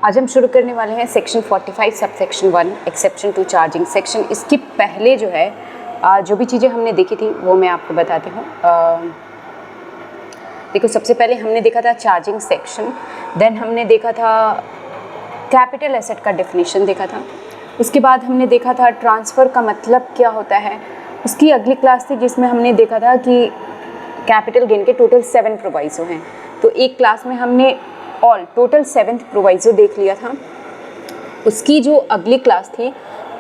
आज हम शुरू करने वाले हैं section 45 subsection 1 exception to charging section. इसके पहले जो है जो भी चीज़ें हमने देखी थी वो मैं आपको बताती हूँ। देखो, सबसे पहले हमने देखा था चार्जिंग सेक्शन, देन हमने देखा था कैपिटल एसेट का डेफिनेशन देखा था, उसके बाद हमने देखा था ट्रांसफ़र का मतलब क्या होता है। उसकी अगली क्लास थी जिसमें हमने देखा था कि कैपिटल गेन के टोटल 7 प्रोवाइज़ो हैं। तो एक क्लास में हमने ऑल टोटल 7 प्रोवाइज़ो देख लिया था। उसकी जो अगली क्लास थी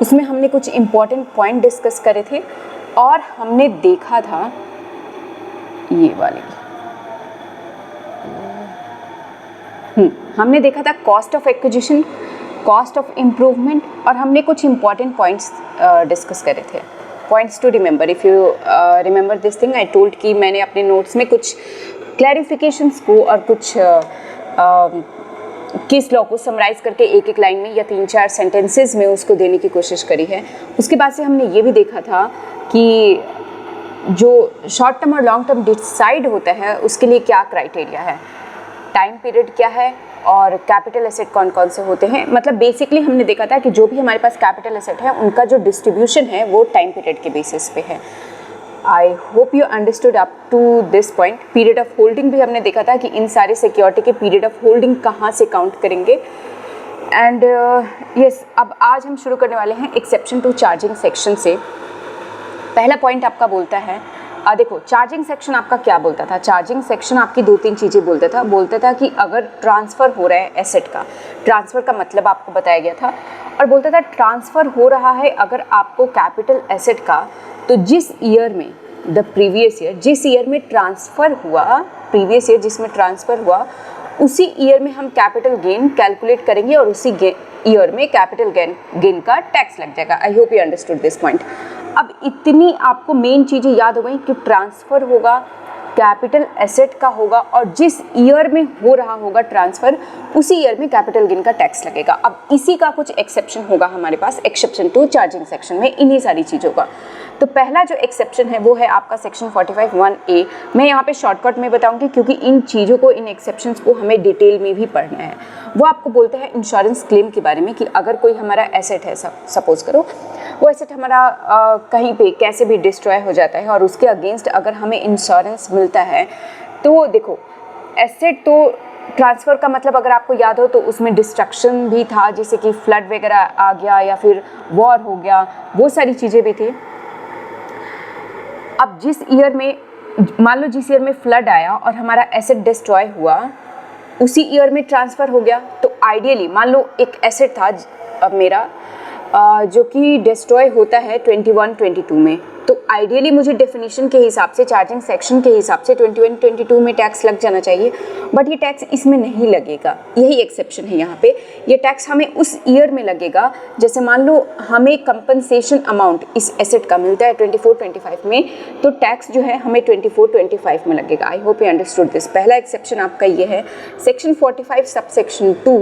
उसमें हमने कुछ इम्पॉर्टेंट पॉइंट डिस्कस करे थे और हमने देखा था ये वाले हमने देखा था cost of acquisition, cost of improvement, और हमने कुछ इम्पॉर्टेंट पॉइंट्स डिस्कस करे थे। Points to remember, if you remember this thing I told कि मैंने अपने नोट्स में कुछ क्लैरिफिकेशंस को और कुछ केस लॉ को समराइज़ करके एक एक लाइन में या 3-4 सेंटेंसेस में उसको देने की कोशिश करी है। उसके बाद से हमने ये भी देखा था कि जो शॉर्ट टर्म और लॉन्ग टर्म डिसाइड होता है उसके लिए क्या क्राइटेरिया है, टाइम पीरियड क्या है और कैपिटल एसेट कौन कौन से होते हैं। मतलब बेसिकली हमने देखा था कि जो भी हमारे पास कैपिटल एसेट है उनका जो डिस्ट्रीब्यूशन है वो टाइम पीरियड के बेसिस पे है। I hope you understood up to this point. Period of holding भी हमने देखा था कि इन सारे सिक्योरिटी के पीरियड ऑफ होल्डिंग कहाँ से काउंट करेंगे। एंड यस, अब आज हम शुरू करने वाले हैं एक्सेप्शन टू चार्जिंग सेक्शन से। पहला पॉइंट आपका बोलता है देखो, चार्जिंग सेक्शन आपका क्या बोलता था। चार्जिंग सेक्शन आपकी 2-3 चीज़ें बोलता था कि अगर ट्रांसफ़र हो रहा है एसेट का, ट्रांसफ़र का मतलब आपको बताया गया था, और बोलता था ट्रांसफ़र हो रहा है अगर आपको कैपिटल एसेट का, तो जिस ईयर में प्रीवियस ईयर जिस ईयर में ट्रांसफ़र हुआ, प्रीवियस ईयर जिसमें ट्रांसफ़र हुआ उसी ईयर में हम कैपिटल गेन कैलकुलेट करेंगे और उसी ईयर में कैपिटल गेन का टैक्स लग जाएगा। आई hope you understood this point. अब इतनी आपको मेन चीज़ें याद हो गई कि ट्रांसफ़र होगा, कैपिटल एसेट का होगा, और जिस ईयर में हो रहा होगा ट्रांसफ़र उसी ईयर में कैपिटल गेन का टैक्स लगेगा। अब इसी का कुछ एक्सेप्शन होगा हमारे पास एक्सेप्शन टू चार्जिंग सेक्शन में, इन्हीं सारी चीज़ों का। तो पहला जो एक्सेप्शन है वो है आपका सेक्शन 45(1)(a। मैं यहाँ पे शॉर्टकट में बताऊँगी क्योंकि इन चीज़ों को, इन एक्सेप्शंस को हमें डिटेल में भी पढ़ना है। वो आपको बोलता है इंश्योरेंस क्लेम के बारे में कि अगर कोई हमारा एसेट है, सपोज करो वो एसेट हमारा कहीं पे कैसे भी डिस्ट्रॉय हो जाता है और उसके अगेंस्ट अगर हमें इंश्योरेंस मिलता है, तो देखो एसेट तो ट्रांसफ़र का मतलब अगर आपको याद हो तो उसमें डिस्ट्रक्शन भी था, जैसे कि फ्लड वगैरह आ गया या फिर वॉर हो गया, वो सारी चीज़ें भी थी। अब जिस ईयर में, मान लो जिस ईयर में फ्लड आया और हमारा एसेट डिस्ट्रॉय हुआ उसी ईयर में ट्रांसफ़र हो गया, तो आइडियली मान लो एक एसेट था अब मेरा जो कि डिस्ट्रॉय होता है 21-22 में, तो आइडियली मुझे डेफिनेशन के हिसाब से, चार्जिंग सेक्शन के हिसाब से 21-22 में टैक्स लग जाना चाहिए, बट ये टैक्स इसमें नहीं लगेगा। यही एक्सेप्शन है यहाँ पे। ये टैक्स हमें उस ईयर में लगेगा, जैसे मान लो हमें कंपनसेशन अमाउंट इस एसेट का मिलता है 24-25 में, तो टैक्स जो है हमें 24-25 में लगेगा। आई होप यू अंडरस्टूड दिस। पहला एक्सेप्शन आपका ये है। सेक्शन 45 सबसेक्शन 2,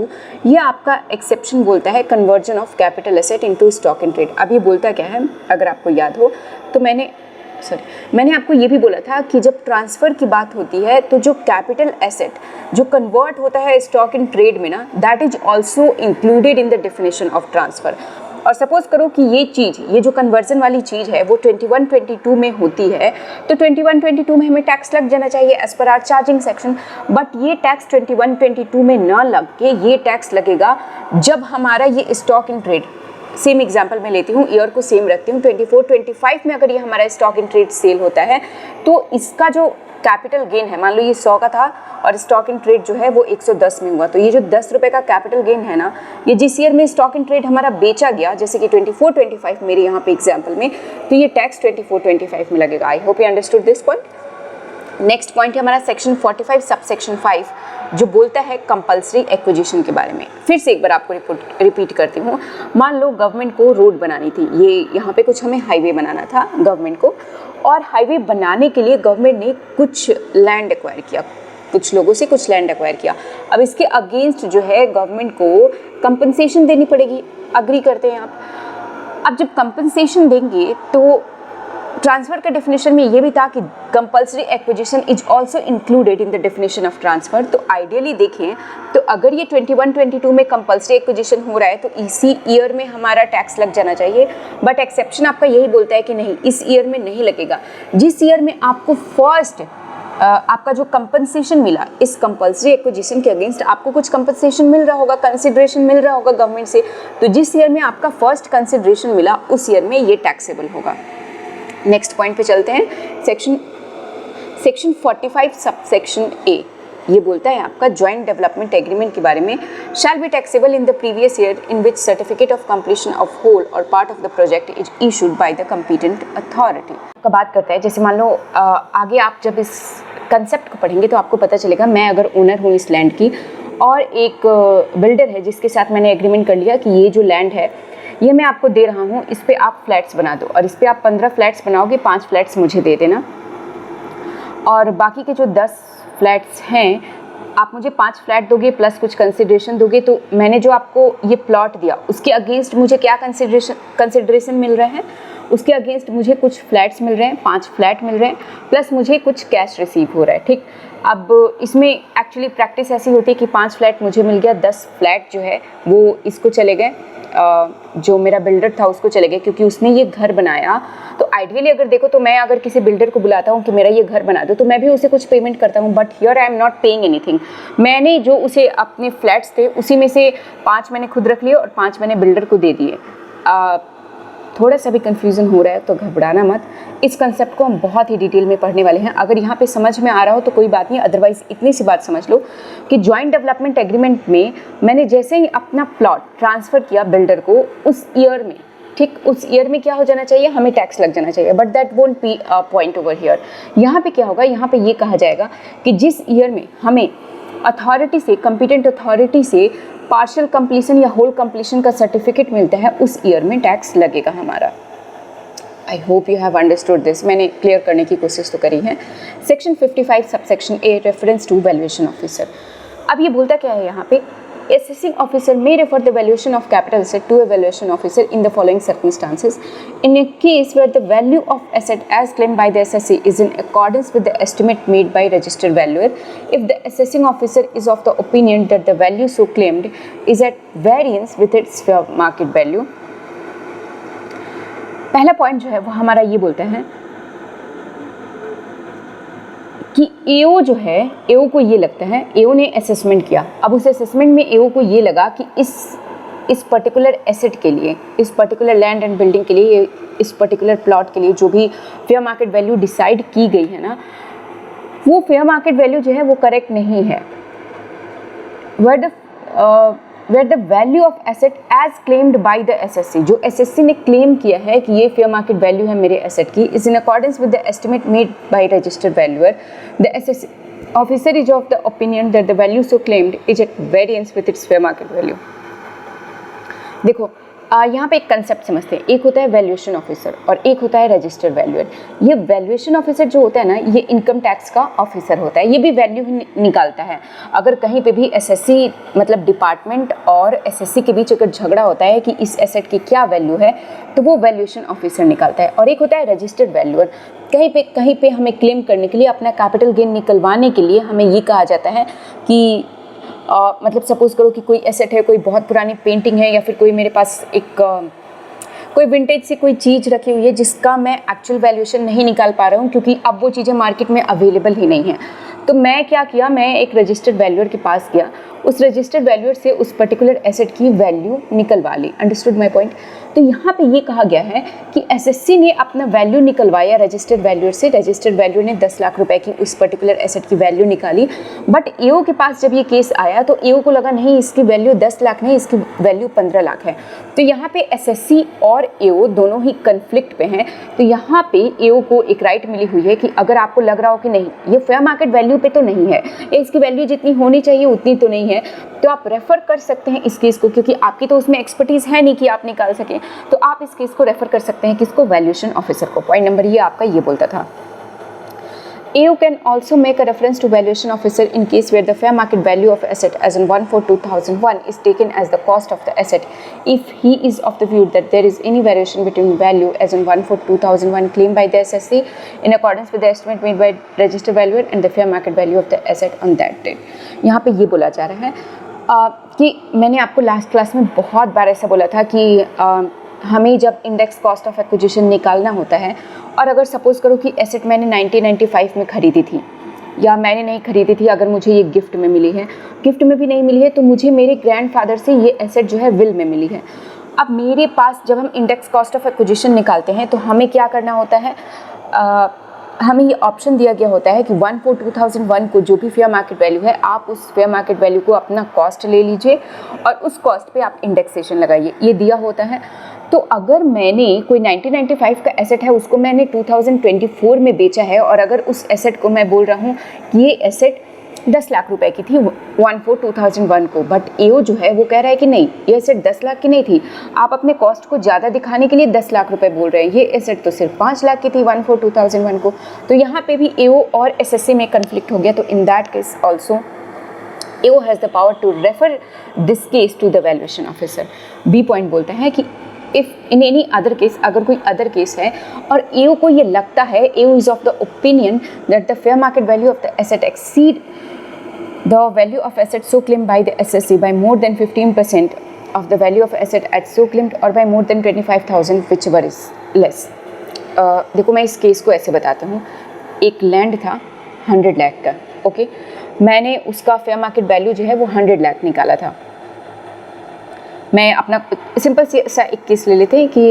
ये आपका एक्सेप्शन बोलता है conversion of capital asset into stock in trade. अब ये बोलता क्या है, अगर आपको याद हो तो मैंने आपको ये भी बोला था कि जब ट्रांसफ़र की बात होती है तो जो कैपिटल एसेट जो कन्वर्ट होता है स्टॉक इन ट्रेड में ना, that is also included in the definition of transfer. और सपोज करो कि ये जो कन्वर्जन वाली चीज़ है वो 21-22 में होती है, तो 21-22 में हमें टैक्स लग जाना चाहिए as per our charging section. But ये टैक्स 21-22 में ना लग के ये टैक्स लगेगा जब हमारा ये stock in trade, same example मैं लेती हूँ, ईयर को सेम रखती हूँ, 24-25 में अगर ये हमारा स्टॉक इन ट्रेड सेल होता है तो इसका जो कैपिटल गेन है, मान लो ये 100 का था और स्टॉक इन ट्रेड जो है वो 110 में हुआ, तो ये जो 10 रुपये का कैपिटल गेन है ना, ये जिस ईयर में स्टॉक इन ट्रेड हमारा बेचा गया, जैसे कि 24-25 मेरे यहाँ पे एग्जाम्पल में, तो ये टैक्स 24-25 में लगेगा। आई hope you understood this point. Next point है हमारा सेक्शन 45 सबसेक्शन 5, जो बोलता है कंपल्सरी एक्विजिशन के बारे में। फिर से एक बार आपको रिपीट करती हूँ। मान लो गवर्नमेंट को रोड बनानी थी, ये यहाँ पे कुछ हमें हाईवे बनाना था गवर्नमेंट को, और हाईवे बनाने के लिए गवर्नमेंट ने कुछ लैंड एक्वायर किया, कुछ लोगों से कुछ लैंड एक्वायर किया। अब इसके अगेंस्ट जो है गवर्नमेंट को कंपनसेशन देनी पड़ेगी, अग्री करते हैं आप। अब जब कंपनसेशन देंगे तो ट्रांसफ़र का डेफिनेशन में ये भी था कि compulsory acquisition is also included in the definition of transfer. तो आइडियली देखें तो अगर ये 21-22 में कंपल्सरी एक्विजिशन हो रहा है तो इसी ईयर में हमारा टैक्स लग जाना चाहिए, बट एक्सेप्शन आपका यही बोलता है कि नहीं, इस ईयर में नहीं लगेगा। जिस ईयर में आपको फर्स्ट आपका जो कंपनसेशन मिला इस कंपल्सरी एक्विजिशन के अगेंस्ट, आपको कुछ कंपनसेशन मिल रहा होगा, कंसिडरेशन मिल रहा होगा गवर्नमेंट से, तो जिस ईयर में आपका फर्स्ट कंसिडरेशन मिला उस ईयर में ये टैक्सेबल होगा। नेक्स्ट पॉइंट पे चलते हैं। सेक्शन 45 सबसेक्शन ए ये बोलता है आपका जॉइंट डेवलपमेंट एग्रीमेंट के बारे में, shall be taxable in the previous year in which certificate of completion of whole or part of the project is issued by the competent authority. का बात करते हैं, जैसे मान लो आगे आप जब इस कंसेप्ट को पढ़ेंगे तो आपको पता चलेगा, मैं अगर ओनर हूँ इस लैंड की और एक बिल्डर है जिसके साथ मैंने एग्रीमेंट कर लिया कि ये जो लैंड है ये मैं आपको दे रहा हूँ, इस पर आप फ्लैट्स बना दो और इस पर आप 15 फ्लैट्स बनाओगे, 5 फ्लैट्स मुझे दे देना और बाकी के जो 10 फ्लैट्स हैं आप मुझे 5 फ्लैट दोगे प्लस कुछ कंसिडरेशन दोगे। तो मैंने जो आपको ये प्लॉट दिया उसके अगेंस्ट मुझे क्या कंसिडरेशन मिल रहा है, उसके अगेंस्ट मुझे कुछ फ्लैट्स मिल रहे हैं, 5 फ्लैट मिल रहे हैं प्लस मुझे कुछ कैश रिसीव हो रहा है। ठीक, अब इसमें एक्चुअली प्रैक्टिस ऐसी होती है कि 5 फ्लैट मुझे मिल गया, 10 फ्लैट जो है वो इसको चले गए, जो मेरा बिल्डर था उसको चले गए क्योंकि उसने ये घर बनाया। तो आइडियली अगर देखो तो मैं अगर किसी बिल्डर को बुलाता हूँ कि मेरा ये घर बना दो तो मैं भी उसे कुछ पेमेंट करता हूँ, but here I am not paying anything. मैंने जो उसे अपने फ्लैट्स थे उसी में से 5 मैंने खुद रख लिए और 5 मैंने बिल्डर को दे दिए। थोड़ा सा भी कन्फ्यूज़न हो रहा है तो घबराना मत, इस कंसेप्ट को हम बहुत ही डिटेल में पढ़ने वाले हैं। अगर यहाँ पे समझ में आ रहा हो तो कोई बात नहीं, अदरवाइज़ इतनी सी बात समझ लो कि जॉइंट डेवलपमेंट एग्रीमेंट में मैंने जैसे ही अपना प्लॉट ट्रांसफ़र किया बिल्डर को, उस ईयर में, ठीक, उस ईयर में क्या हो जाना चाहिए, हमें टैक्स लग जाना चाहिए, but that won't be a point over here. यहाँ पे क्या होगा, यहाँ पे ये कहा जाएगा कि जिस ईयर में हमें अथॉरिटी से, कंपिटेंट अथॉरिटी से पार्शियल कंप्लीशन या होल कंप्लीशन का सर्टिफिकेट मिलता है उस ईयर में टैक्स लगेगा हमारा। I hope you have understood this, मैंने क्लियर करने की कोशिश तो करी है। Section 55 subsection A reference to valuation officer. अब ये बोलता क्या है यहाँ पे, assessing officer may refer the valuation of capital asset to a valuation officer in the following circumstances. In a case where the value of asset as claimed by the assessee is in accordance with the estimate made by registered valuer, if the assessing officer is of the opinion that the value so claimed is at variance with its fair market value. पहला point जो है वो हमारा ये बोलता है कि एओ जो है, एओ को ये लगता है, एओ ने असेसमेंट किया, अब उस असेसमेंट में एओ को ये लगा कि इस पर्टिकुलर एसेट के लिए, इस पर्टिकुलर लैंड एंड बिल्डिंग के लिए, इस पर्टिकुलर प्लॉट के लिए जो भी फेयर मार्केट वैल्यू डिसाइड की गई है ना, वो फेयर मार्केट वैल्यू जो है वो करेक्ट नहीं है। where the value of asset as claimed by the SSC, जो SSC ने क्लेम किया है कि ये फेयर मार्केट वैल्यू है मेरे एसेट की, is in accordance with the estimate made by registered valuer, the SSC officer is of the opinion that the value so claimed is at variance with its fair market value. देखो यहाँ पे एक concept समझते हैं, एक होता है valuation officer और एक होता है रजिस्टर्ड वैल्यूअर। ये वैल्यूएशन ऑफिसर जो होता है ना, ये इनकम टैक्स का ऑफिसर होता है, ये भी वैल्यू निकालता है। अगर कहीं पे भी एसएससी मतलब डिपार्टमेंट और एसएससी के बीच अगर झगड़ा होता है कि इस एसेट की क्या वैल्यू है तो वो वैल्यूएशन ऑफिसर निकालता है। और एक होता है रजिस्टर्ड वैल्यूअर, कहीं पे हमें क्लेम करने के लिए, अपना कैपिटल गेन निकलवाने के लिए हमें ये कहा जाता है कि मतलब सपोज़ करो कि कोई एसेट है, कोई बहुत पुरानी पेंटिंग है या फिर कोई मेरे पास एक कोई विंटेज से कोई चीज़ रखी हुई है जिसका मैं एक्चुअल वैल्यूएशन नहीं निकाल पा रहा हूँ क्योंकि अब वो चीज़ें मार्केट में अवेलेबल ही नहीं है। तो मैं क्या किया, मैं एक रजिस्टर्ड वैल्यूअर के पास गया, उस रजिस्टर्ड वैल्यूअर से उस पर्टिकुलर एसेट की वैल्यू निकलवा ली। Understood my point. तो यहाँ पे ये कहा गया है कि एसएससी ने अपना वैल्यू निकलवाया रजिस्टर्ड वैल्यूअर से, रजिस्टर्ड वैल्यूअर ने 10 लाख रुपए की उस पर्टिकुलर एसेट की वैल्यू निकाली, बट एओ के पास जब ये केस आया तो एओ को लगा नहीं इसकी वैल्यू 10 लाख नहीं, इसकी वैल्यू 15 लाख है। तो यहाँ पे एसएससी और एओ दोनों ही कन्फ्लिक्ट पे हैं। तो यहाँ पे एओ को एक राइट मिली हुई है कि अगर आपको लग रहा हो कि नहीं ये फेयर मार्केट वैल्यू पे तो नहीं है, इसकी वैल्यू जितनी होनी चाहिए उतनी तो नहीं है, तो आप रेफर कर सकते हैं इस केस को, क्योंकि आपकी तो उसमें एक्सपर्टीज़ है नहीं कि आप निकाल सकें, तो आप इस केस को रेफर कर सकते हैं किसको, वैल्यूएशन ऑफिसर को। पॉइंट नंबर ये आपका ये बोलता था। AO can also make a reference to valuation officer in case where the fair market value of asset as in 1/4/2001 is taken as the cost of the asset if he is of the view that there is any variation between value as in 1/4/2001 claimed by the SSC in accordance with the estimate made by registered valuer and the fair market value of the asset on that date। यहाँ पे ये बोला जा रहा है कि मैंने आपको लास्ट क्लास में बहुत बार ऐसा बोला था कि हमें जब इंडेक्स कॉस्ट ऑफ एक्विजिशन निकालना होता है और अगर सपोज़ करो कि एसेट मैंने 1995 में ख़रीदी थी या मैंने नहीं ख़रीदी थी, अगर मुझे ये गिफ्ट में मिली है, गिफ्ट में भी नहीं मिली है तो मुझे मेरे ग्रैंडफादर से ये एसेट जो है विल में मिली है। अब मेरे पास जब हम इंडेक्स कॉस्ट ऑफ एक्विजिशन निकालते हैं तो हमें क्या करना होता है, हमें ये ऑप्शन दिया गया होता है कि 1/4/2001 को जो भी फेयर मार्केट वैल्यू है आप उस फेयर मार्केट वैल्यू को अपना कॉस्ट ले लीजिए और उस कॉस्ट पे आप इंडेक्सेशन लगाइए, ये दिया होता है। तो अगर मैंने कोई 1995 का एसेट है उसको मैंने 2024 में बेचा है और अगर उस एसेट को मैं बोल रहा हूँ कि ये एसेट 10 लाख रुपए की थी 1/4/2001 को, बट AO जो है वो कह रहा है कि नहीं ये एसेट 10 लाख की नहीं थी, आप अपने कॉस्ट को ज़्यादा दिखाने के लिए 10 लाख रुपए बोल रहे हैं, ये एसेट तो सिर्फ 5 लाख की थी 1/4/2001 को। तो यहाँ पे भी AO और SSC में कन्फ्लिक्ट हो गया। तो in that case also AO has the power to refer this case to the valuation officer. B point बोलता है कि if in any other case, अगर कोई अदर केस है और AO को ये लगता है, AO is of the opinion that the fair market value of the asset exceed the value of asset so claimed by the SSC by more than 15% of the value of asset at so claimed or by more than 25,000 whichever is less। देखो मैं इस case को ऐसे बताता हूँ, एक land था 100 लाख का, ओके, मैंने उसका फेयर मार्केट वैल्यू जो है वो 100 लाख निकाला था। मैं अपना सिंपल सा एक केस ले लेते हैं कि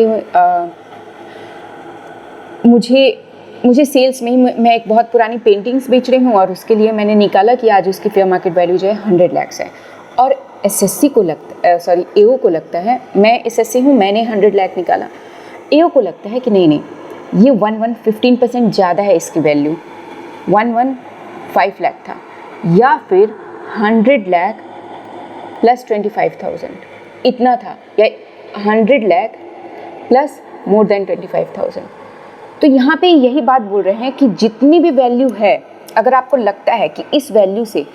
मुझे सेल्स में ही मैं एक बहुत पुरानी पेंटिंग्स बेच रही हूँ और उसके लिए मैंने निकाला कि आज उसकी फेयर मार्केट वैल्यू जो है 100 लाख है और SSC को लगता AO को लगता है, मैं SSC हूँ, मैंने 100 लाख निकाला, AO को लगता है कि नहीं ये 15% ज़्यादा है, इसकी वैल्यू 115 लाख था या फिर 100 लाख प्लस 25,000 इतना था या 100 लाख प्लस मोर देन 25,000। तो यहाँ पे यही बात बोल रहे हैं कि जितनी भी वैल्यू है, अगर आपको लगता है कि इस वैल्यू से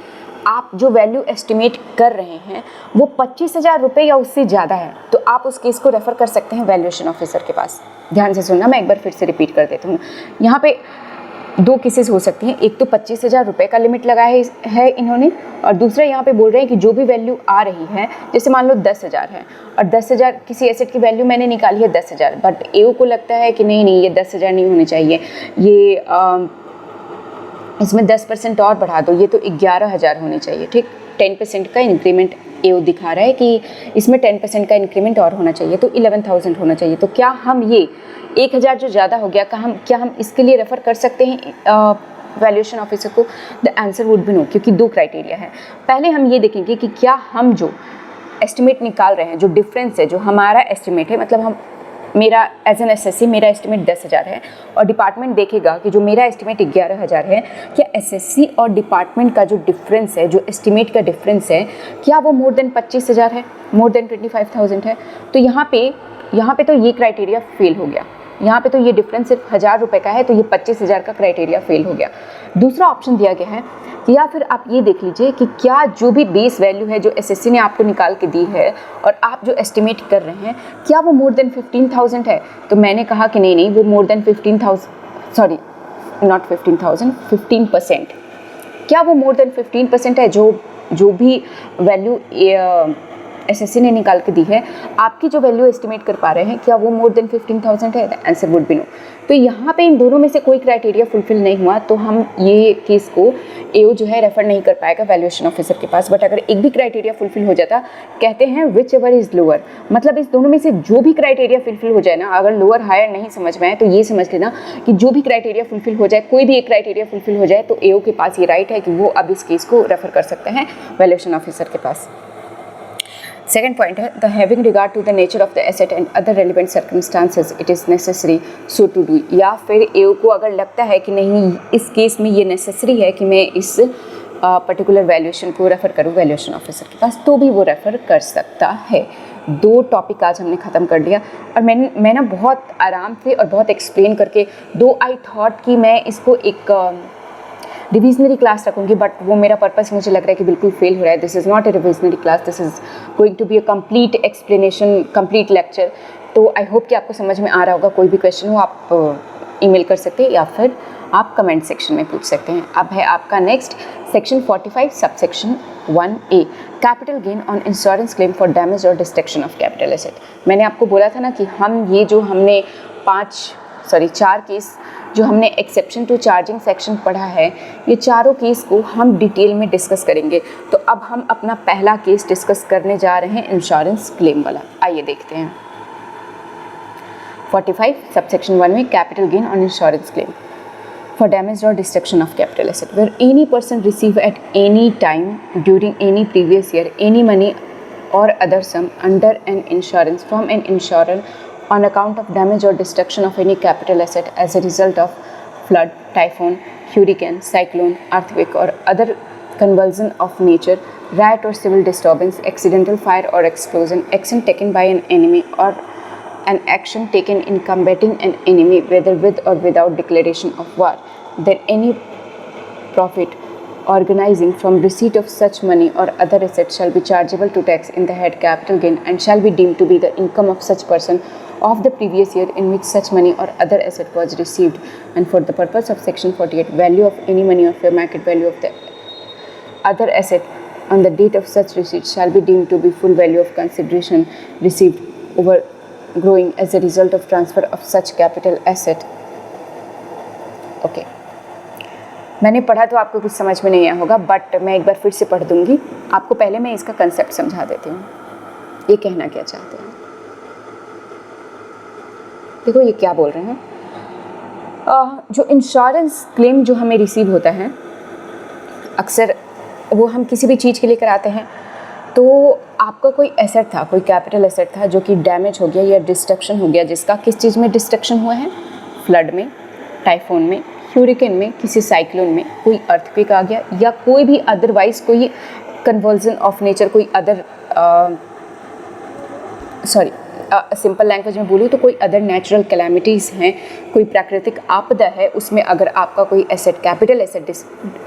आप जो वैल्यू एस्टिमेट कर रहे हैं वो 25,000 रुपये या उससे ज़्यादा है, तो आप उस केस को रेफ़र कर सकते हैं वैल्यूएशन ऑफिसर के पास। ध्यान से सुनना, मैं एक बार फिर से रिपीट कर देती हूँ। यहाँ पे दो केसेस हो सकती हैं, एक तो 25,000 रुपये का लिमिट लगाया है इन्होंने, और दूसरा यहाँ पे बोल रहे हैं कि जो भी वैल्यू आ रही है, जैसे मान लो 10,000 है और 10,000 किसी एसेट की वैल्यू मैंने निकाली है 10,000, बट AO को लगता है कि नहीं ये 10,000 नहीं होने चाहिए, ये इसमें 10% और बढ़ा दो, ये तो 11,000 होने चाहिए, ठीक, 10% का इंक्रीमेंट AO दिखा रहा है कि इसमें 10% का इंक्रीमेंट और होना चाहिए, तो 11,000 होना चाहिए। तो क्या हम ये 1,000 जो ज़्यादा हो गया, क्या हम इसके लिए रेफ़र कर सकते हैं वैल्यूएशन ऑफिसर को? The answer would be no, क्योंकि दो क्राइटेरिया है। पहले हम ये देखेंगे कि क्या हम जो एस्टिमेट निकाल रहे हैं, जो डिफरेंस है, जो हमारा एस्टिमेट है, मतलब मेरा एज एन SSC मेरा एस्टिमेट 10,000 है और डिपार्टमेंट देखेगा कि जो मेरा एस्टिमेट 11,000 है, क्या SSC और डिपार्टमेंट का जो डिफरेंस है, जो एस्टिमेट का डिफरेंस है, क्या वो मोर देन 25,000 है, मोर देन 25,000 है? तो यहाँ पे तो ये क्राइटेरिया फेल हो गया। यहाँ पे तो ये डिफरेंस सिर्फ 1,000 रुपये का है, तो ये 25,000 का क्राइटेरिया फेल हो गया। दूसरा ऑप्शन दिया गया है कि या फिर आप ये देख लीजिए कि क्या जो भी बेस वैल्यू है जो SSC ने आपको निकाल के दी है और आप जो एस्टिमेट कर रहे हैं, क्या वो मोर देन 15,000 है? तो मैंने कहा कि नहीं वो मोर देन 15,000, सॉरी नॉट 15,000, 15%। क्या वो मोर देन 15% है? जो भी वैल्यू SSC ने निकाल के दी है, आपकी जो वैल्यू एस्टिमेट कर पा रहे हैं, क्या वो मोर देन 15,000 है? The answer would be no. तो यहाँ पे इन दोनों में से कोई क्राइटेरिया फुलफिल नहीं हुआ, तो हम ये केस को AO जो है रेफर नहीं कर पाएगा वैल्यूएशन ऑफिसर के पास। बट अगर एक भी क्राइटेरिया फुलफिल हो जाता, कहते हैं विच एवर इज़ लोअर, मतलब इस दोनों में से जो भी क्राइटेरिया फुलफिल हो जाए ना, अगर लोअर हायर नहीं समझ में आए तो ये समझ लेना कि जो भी क्राइटेरिया फुलफिल हो जाए, कोई भी एक क्राइटेरिया फुलफिल हो जाए, तो AO के पास ये राइट है कि वो अब इस केस को रेफर कर सकते हैं वैल्यूएशन ऑफिसर के पास। सेकेंड पॉइंट है, the having regard to the nature of the asset and other relevant circumstances it is necessary so to do. या फिर AO को अगर लगता है कि नहीं इस केस में ये नेसेसरी है कि मैं इस पर्टिकुलर वैल्यूएशन को रेफ़र करूँ वैल्यूएशन ऑफिसर के पास, तो भी वो रेफ़र कर सकता है। दो टॉपिक आज हमने ख़त्म कर लिया और मैं ना बहुत आराम से और बहुत एक्सप्लेन करके, दो आई थॉट कि मैं इसको एक रिविजनरी क्लास रखूँगी, बट वो मेरा पर्पस मुझे लग रहा है कि बिल्कुल फेल हो रहा है. This is not a revisionary class, this is going to be a complete explanation, complete lecture. तो आई होप कि आपको समझ में आ रहा होगा. कोई भी क्वेश्चन हो आप ईमेल कर सकते हैं या फिर आप कमेंट सेक्शन में पूछ सकते हैं. अब है आपका next section 45 subsection 1A, capital gain on insurance claim for damage और डिस्ट्रक्शन ऑफ कैपिटल एसेट. मैंने आपको बोला था ना कि हम ये जो हमने 4 केस जो हमने एक्सेप्शन टू चार्जिंग सेक्शन पढ़ा है, ये चारों केस को हम डिटेल में डिस्कस करेंगे. तो अब हम अपना पहला केस डिस्कस करने जा रहे हैं इंश्योरेंस क्लेम वाला. आइए देखते हैं. 45 सबसेक्शन 1 में capital gain on insurance claim for damage or destruction of capital asset, where any person receive at any time during any previous year any money or other sum under an insurance from an insurer on account of damage or destruction of any capital asset as a result of flood, typhoon, hurricane, cyclone, earthquake or other convulsion of nature, riot or civil disturbance, accidental fire or explosion, action taken by an enemy or an action taken in combating an enemy whether with or without declaration of war, then any profit organizing from receipt of such money or other asset shall be chargeable to tax in the head capital gain and shall be deemed to be the income of such person of the previous year in which such money or other asset was received, and for the purpose of section 48 value of any money or fair market value of the other asset on the date of such receipt shall be deemed to be full value of consideration received over growing as a result of transfer of such capital asset. Okay, मैंने पढ़ा तो आपको कुछ समझ में नहीं आया होगा, बट मैं एक बार फिर से पढ़ दूंगी. आपको पहले मैं इसका कंसेप्ट समझा देती हूँ. ये कहना क्या चाहते हैं, देखो ये क्या बोल रहे हैं. जो इंश्योरेंस क्लेम जो हमें रिसीव होता है, अक्सर वो हम किसी भी चीज़ के लिए कराते हैं. तो आपका कोई एसेट था, कोई कैपिटल एसेट था जो कि डैमेज हो गया या डिस्ट्रक्शन हो गया, जिसका किस चीज़ में डिस्ट्रक्शन हुआ है, फ्लड में, टाइफोन में, ह्यूरिकेन में, किसी साइक्लोन में, कोई अर्थक्वेक आ गया या कोई भी अदरवाइज कोई कन्वर्जन ऑफ नेचर, कोई अदर सिंपल लैंग्वेज में बोलूँ तो कोई अदर नेचुरल कैलामिटीज़ हैं, कोई प्राकृतिक आपदा है, उसमें अगर आपका कोई एसेट, कैपिटल एसेट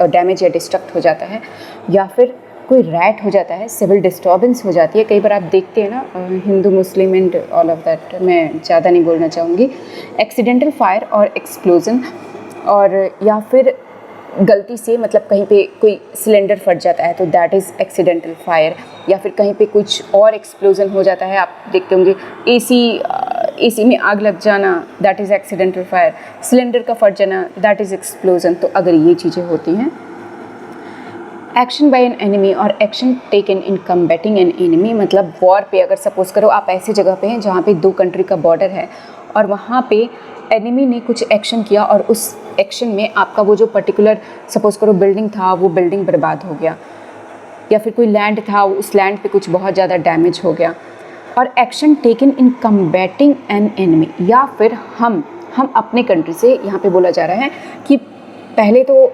डैमेज या डिस्ट्रक्ट हो जाता है, या फिर कोई रैट हो जाता है, सिविल डिस्टर्बेंस हो जाती है. कई बार आप देखते हैं ना, Hindu Muslim and all of that, मैं ज़्यादा नहीं बोलना चाहूँगी. एक्सीडेंटल फायर और एक्सप्लोजन, और या फिर गलती से मतलब कहीं पे कोई सिलेंडर फट जाता है तो दैट इज़ एक्सीडेंटल फायर, या फिर कहीं पे कुछ और एक्सप्लोजन हो जाता है. आप देखते होंगे एसी में आग लग जाना, that is accidental fire. Cylinder का फट जाना, दैट इज़ एक्सप्लोजन. तो अगर ये चीज़ें होती हैं, एक्शन बाय एन एनिमी और action taken in combating an enemy, मतलब वॉर पे अगर सपोज करो आप ऐसी जगह पे हैं जहाँ पे 2 कंट्री का बॉर्डर है और वहाँ पे एनिमी ने कुछ एक्शन किया और उस एक्शन में आपका वो जो पर्टिकुलर सपोज करो बिल्डिंग था, वो बिल्डिंग बर्बाद हो गया, या फिर कोई लैंड था, उस लैंड पे कुछ बहुत ज़्यादा डैमेज हो गया. और action taken in combating an enemy, या फिर हम अपने कंट्री से, यहाँ पे बोला जा रहा है कि पहले तो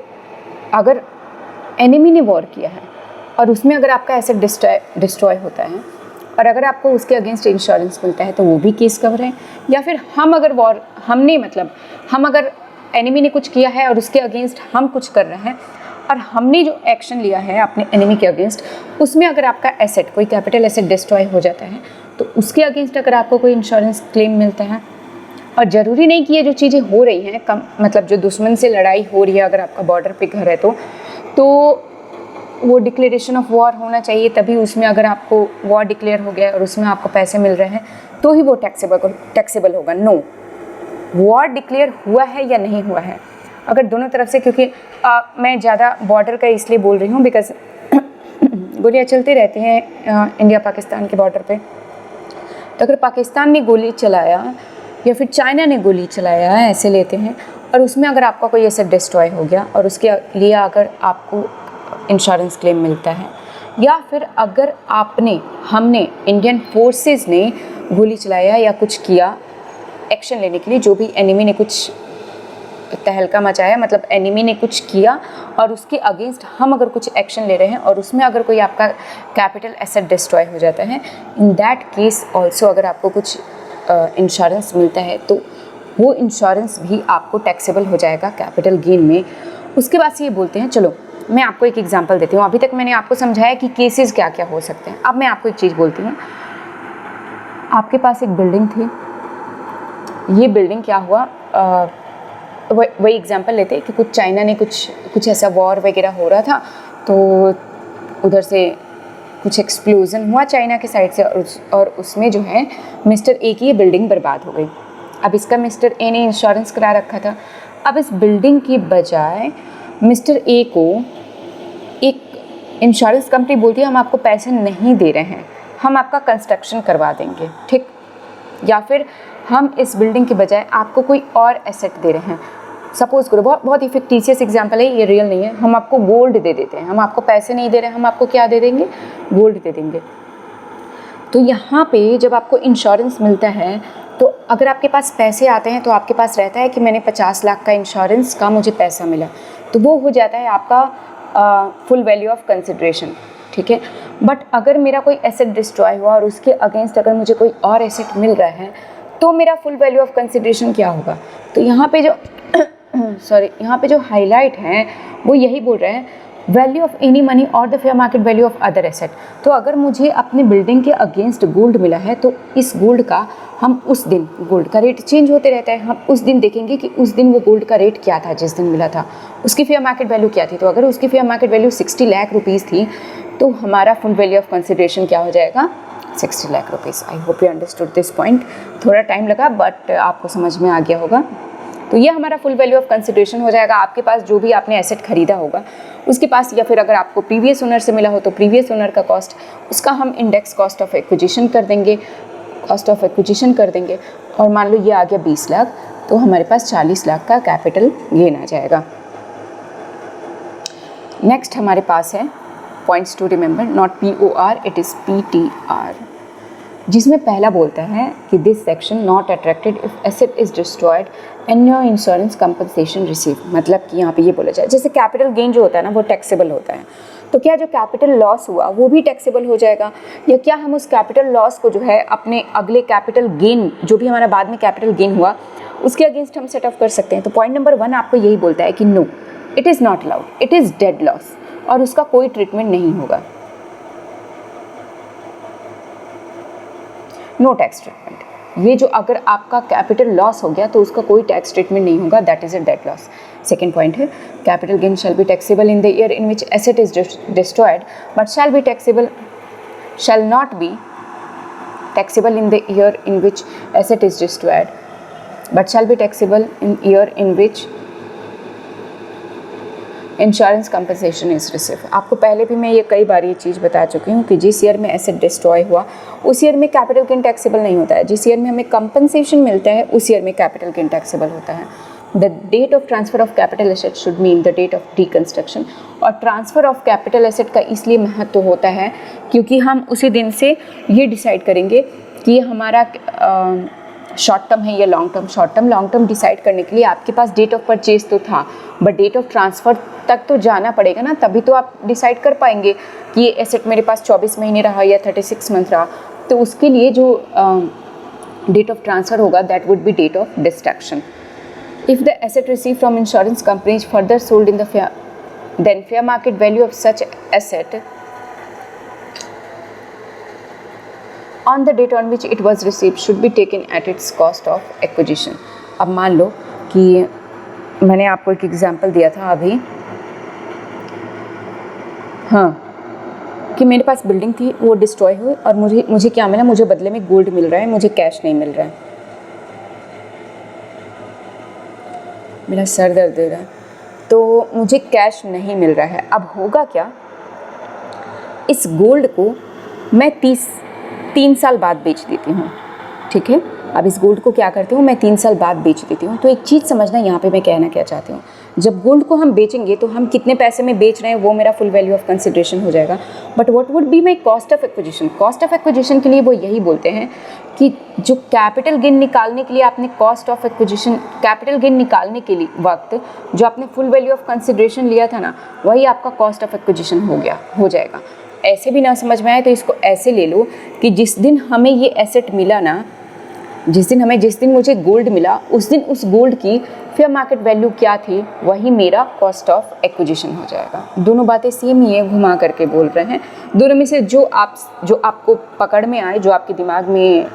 अगर एनिमी ने वॉर किया है और उसमें अगर आपका एसेट डिस्ट्रॉय होता है और अगर आपको उसके अगेंस्ट इंश्योरेंस मिलता है तो वो भी केस कवर है. या फिर हम अगर एनिमी ने कुछ किया है और उसके अगेंस्ट हम कुछ कर रहे हैं और हमने जो एक्शन लिया है अपने एनिमी के अगेंस्ट, उसमें अगर आपका एसेट, कोई कैपिटल एसेट डिस्ट्रॉय हो जाता है तो उसके अगेंस्ट अगर आपको कोई इंश्योरेंस क्लेम मिलता है. और ज़रूरी नहीं कि ये जो चीज़ें हो रही हैं, मतलब जो दुश्मन से लड़ाई हो रही है, अगर आपका बॉर्डर पे घर है तो वो डिक्लेरेशन ऑफ वॉर होना चाहिए, तभी उसमें अगर आपको वॉर डिक्लेयर हो गया और उसमें आपको पैसे मिल रहे हैं तो ही वो टैक्सेबल होगा. नो, वॉर डिक्लेयर हुआ है या नहीं हुआ है, अगर दोनों तरफ से, क्योंकि मैं ज़्यादा बॉर्डर का इसलिए बोल रही हूँ बिकॉज गोलियाँ चलती रहती हैं इंडिया पाकिस्तान के बॉर्डर पे. तो अगर पाकिस्तान ने गोली चलाया या फिर चाइना ने गोली चलाया, ऐसे लेते हैं, और उसमें अगर आपका कोई एसेट डिस्ट्रॉय हो गया और उसके लिए अगर आपको इंश्योरेंस क्लेम मिलता है, या फिर अगर हमने इंडियन फोर्सेस ने गोली चलाया या कुछ किया एक्शन लेने के लिए, जो भी एनिमी ने कुछ तहलका मचाया, मतलब एनिमी ने कुछ किया और उसके अगेंस्ट हम अगर कुछ एक्शन ले रहे हैं और उसमें अगर कोई आपका कैपिटल एसेट डिस्ट्रॉय हो जाता है, इन दैट केस ऑल्सो अगर आपको कुछ इंश्योरेंस मिलता है तो वो इंश्योरेंस भी आपको टैक्सेबल हो जाएगा कैपिटल गेन में. उसके बाद से ये बोलते हैं, चलो मैं आपको एक एग्जांपल देती हूँ। अभी तक मैंने आपको समझाया कि केसेस क्या क्या हो सकते हैं। अब मैं आपको एक चीज़ बोलती हूँ। आपके पास एक बिल्डिंग थी, ये बिल्डिंग क्या हुआ, वही एग्जांपल लेते कि कुछ चाइना ने कुछ ऐसा वॉर वगैरह हो रहा था, तो उधर से कुछ एक्सप्लोजन हुआ चाइना के साइड से, और उसमें जो है मिस्टर ए की ये बिल्डिंग बर्बाद हो गई। अब इसका मिस्टर ए ने इंश्योरेंस करा रखा था। अब इस बिल्डिंग की बजाय मिस्टर ए को एक इंश्योरेंस कंपनी बोलती है हम आपको पैसे नहीं दे रहे हैं, हम आपका कंस्ट्रक्शन करवा देंगे, ठीक, या फिर हम इस बिल्डिंग के बजाय आपको कोई और एसेट दे रहे हैं। सपोज करो, बहुत ही फिक्टिशियस एग्जांपल है, ये रियल नहीं है, हम आपको गोल्ड दे देते हैं, हम आपको पैसे नहीं दे रहे हैं, हम आपको क्या दे देंगे, गोल्ड दे देंगे। तो यहाँ पे जब आपको इंश्योरेंस मिलता है, तो अगर आपके पास पैसे आते हैं तो आपके पास रहता है कि मैंने 50 लाख का इंश्योरेंस का मुझे पैसा मिला, तो वो हो जाता है आपका फुल वैल्यू ऑफ कंसिडरेशन, ठीक है। बट अगर मेरा कोई एसेट डिस्ट्रॉय हुआ और उसके अगेंस्ट अगर मुझे कोई और एसेट मिल रहा है, तो मेरा फुल वैल्यू ऑफ कंसिडरेशन क्या होगा। तो यहाँ पे जो यहाँ पे जो हाईलाइट है वो यही बोल रहे हैं, वैल्यू ऑफ एनी मनी और the fair market value of other asset. तो अगर मुझे अपने बिल्डिंग के अगेंस्ट गोल्ड मिला है, तो इस गोल्ड का हम उस दिन, गोल्ड का रेट चेंज होते रहता है, हम उस दिन देखेंगे कि उस दिन वो गोल्ड का रेट क्या था, जिस दिन मिला था उसकी फेयर मार्केट वैल्यू क्या थी। तो अगर उसकी fair market value 60 lakh rupees थी, तो हमारा फुल वैल्यू ऑफ कंसिडरेशन क्या हो जाएगा, 60 lakh rupees. I hope you understood this point. थोड़ा टाइम लगा बट आपको समझ में आ गया होगा। तो ये हमारा फुल वैल्यू ऑफ कंसिडरेशन हो जाएगा। आपके पास जो भी आपने एसेट खरीदा होगा उसके पास, या फिर अगर आपको प्रीवियस ओनर से मिला हो तो प्रीवियस ओनर का कॉस्ट, उसका हम इंडेक्स कॉस्ट ऑफ एक्विजिशन कर देंगे, और मान लो ये आ गया 20 लाख, तो हमारे पास 40 लाख का कैपिटल गेन आ जाएगा। नेक्स्ट हमारे पास है points to remember, not POR, it is PTR, जिसमें पहला बोलता है कि this section not attracted if asset is destroyed and no insurance compensation receive. मतलब कि यहाँ पे ये बोला जाए, जैसे कैपिटल गेन जो होता है ना वो टैक्सेबल होता है, तो क्या जो कैपिटल लॉस हुआ वो भी टैक्सेबल हो जाएगा, या क्या हम उस कैपिटल लॉस को जो है अपने अगले कैपिटल गेन, जो भी हमारा बाद में कैपिटल गेन हुआ, उसके अगेंस्ट हम सेट ऑफ कर सकते हैं। तो पॉइंट नंबर 1 आपको यही बोलता है कि no, it is not allowed, it is dead loss, और उसका कोई ट्रीटमेंट नहीं होगा, नो टैक्स ट्रीटमेंट। ये जो अगर आपका कैपिटल लॉस हो गया तो उसका कोई टैक्स ट्रीटमेंट नहीं होगा, that is a dead loss. Second point है, capital gain shall be taxable in the year in which asset is destroyed but shall not be taxable in the year in which asset is destroyed but shall be taxable in year in which insurance compensation is receive. आपको पहले भी मैं ये कई बार ये चीज़ बता चुकी हूँ कि जिस ईयर में एसेट डिस्ट्रॉय हुआ उस ईयर में कैपिटल गेन टैक्सेबल नहीं होता है, जिस ईयर में हमें कंपनसेशन मिलता है उस ईयर में कैपिटल गेन टैक्सेबल होता है। The date of transfer of capital asset should mean the date of reconstruction. और ट्रांसफ़र ऑफ कैपिटल एसेट का इसलिए महत्व होता है क्योंकि हम उसी दिन से ये डिसाइड करेंगे कि हमारा शॉर्ट टर्म है या long term. Long term decide करने के लिए आपके पास डेट ऑफ परचेज तो था, बट डेट ऑफ ट्रांसफ़र तक तो जाना पड़ेगा ना, तभी तो आप डिसाइड कर पाएंगे कि ये एसेट मेरे पास 24 महीने रहा या 36 मंथ रहा। तो उसके लिए जो डेट ऑफ ट्रांसफ़र होगा that would be date of destruction. If the asset receive from insurance company is further sold in the then fair market value of such asset on the date on which it was received should be taken at its cost of acquisition। अब मान लो कि मैंने आपको एक example दिया था अभी, हाँ, कि मेरे पास बिल्डिंग थी वो डिस्ट्रॉय हुई और मुझे क्या मिला, मुझे बदले में गोल्ड मिल रहा है, मुझे कैश नहीं मिल रहा है। मेरा सर दर्द दे रहा है, तो मुझे कैश नहीं मिल रहा है। अब होगा क्या, इस गोल्ड को मैं 3 साल बाद बेच देती हूँ, ठीक है। अब इस गोल्ड को क्या करती हूँ, मैं 3 साल बाद बेच देती हूँ। तो एक चीज़ समझना यहाँ पे मैं कहना क्या चाहती हूँ, जब गोल्ड को हम बेचेंगे तो हम कितने पैसे में बेच रहे हैं वो मेरा फुल वैल्यू ऑफ कंसिडरेशन हो जाएगा। But what would be my cost of acquisition. Cost of acquisition के लिए वो यही बोलते हैं कि जो कैपिटल गेन निकालने के लिए आपने cost of acquisition, capital gain निकालने के लिए वक्त जो आपने फुल वैल्यू ऑफ कंसिडरेशन लिया था ना, वही आपका कॉस्ट ऑफ एक्विजिशन हो जाएगा। ऐसे भी ना समझ में आए तो इसको ऐसे ले लो कि जिस दिन हमें ये एसेट मिला ना, जिस दिन मुझे गोल्ड मिला उस दिन उस गोल्ड की फेयर मार्केट वैल्यू क्या थी, वही मेरा कॉस्ट ऑफ एक्विजिशन हो जाएगा। दोनों बातें सेम ही है, घुमा करके बोल रहे हैं। दोनों में से जो आपको पकड़ में आए, जो आपके दिमाग में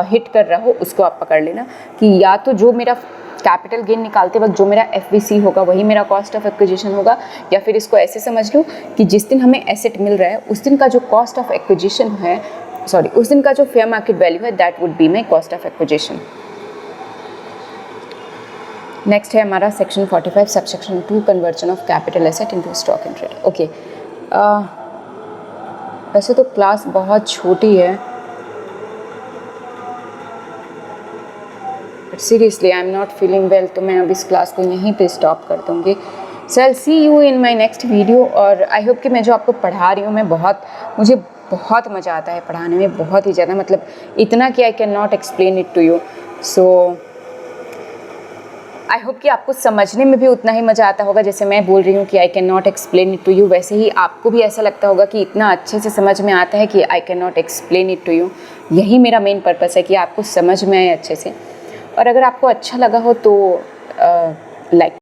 हिट कर रहा हो, उसको आप पकड़ लेना कि या तो जो मेरा कैपिटल गेन निकालते वक्त जो मेरा FVC होगा वही मेरा कॉस्ट ऑफ एक्विजिशन होगा, या फिर इसको ऐसे समझ लो कि जिस दिन हमें एसेट मिल रहा है उस दिन का जो कॉस्ट ऑफ एक्विजिशन है, उस दिन का जो फेयर मार्केट वैल्यू है, that would be my cost of acquisition. Next है हमारा section 45 subsection 2 conversion of capital asset into stock in trade. Okay, वैसे तो क्लास बहुत छोटी है, but seriously I am not feeling well, तो मैं अब इस क्लास को यहीं पे स्टॉप कर दूँगी। So I see you in my next video. और आई होप कि मैं जो आपको पढ़ा रही हूँ, मुझे बहुत मज़ा आता है पढ़ाने में, बहुत ही ज़्यादा, मतलब इतना कि I can not explain it to you. So I hope कि आपको समझने में भी उतना ही मज़ा आता होगा जैसे मैं बोल रही हूँ कि I can not explain it to you, वैसे ही आपको भी ऐसा लगता होगा कि इतना अच्छे से समझ में आता है कि I can not explain it to you. यही मेरा मेन पर्पस है कि आपको समझ में आए अच्छे से। और अगर आपको अच्छा लगा हो तो लाइक